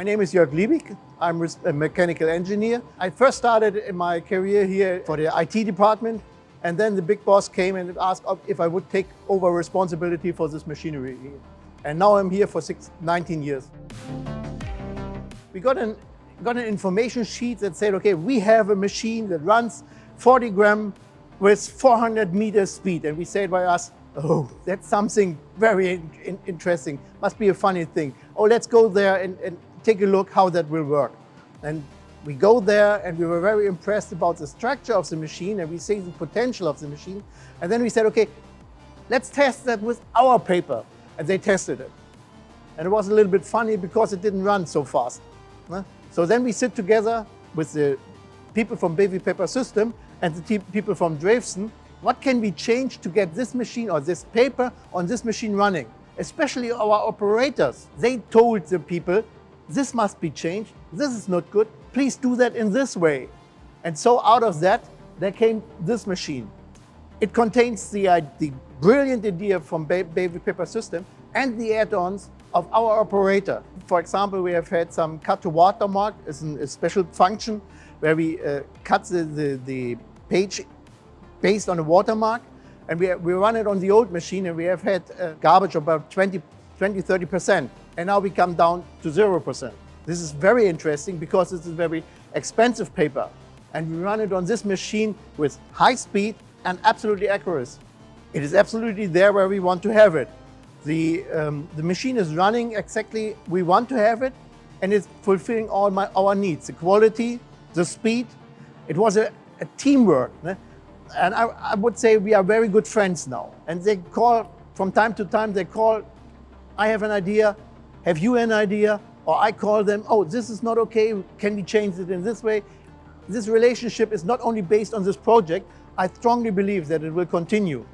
My name is Jörg Liebig. I'm a mechanical engineer. I first started in my career here for the IT department, and then the big boss came and asked if I would take over responsibility for this machinery here. And now I'm here for 19 years. We got an information sheet that said, okay, we have a machine that runs 40 gram with 400 meters speed. And we said by us, oh, that's something very interesting. Must be a funny thing. Oh, let's go there and take a look how that will work. And we go there and we were very impressed about the structure of the machine and we see the potential of the machine. And then we said, okay, let's test that with our paper. And they tested it. And it was a little bit funny because it didn't run so fast. So then we sit together with the people from BW Papersystems and the people from Drewsen. What can we change to get this machine or this paper on this machine running? Especially our operators. They told the people, this must be changed, this is not good, please do that in this way. And so out of that, there came this machine. It contains the brilliant idea from BW Papersystems and the add-ons of our operator. For example, we have had some cut to watermark. It's a special function where we cut the page based on a watermark, and we run it on the old machine, and we have had garbage of about 20–30%, and now we come down to 0%. This is very interesting because this is very expensive paper, and we run it on this machine with high speed and absolutely accuracy. It is absolutely there where we want to have it. The machine is running exactly we want to have it, and it's fulfilling all our needs. The quality, the speed. It was a teamwork. And I would say we are very good friends now. And they call, from time to time, they call, I have an idea, have you an idea? Or I call them, oh, this is not okay, can we change it in this way? This relationship is not only based on this project, I strongly believe that it will continue.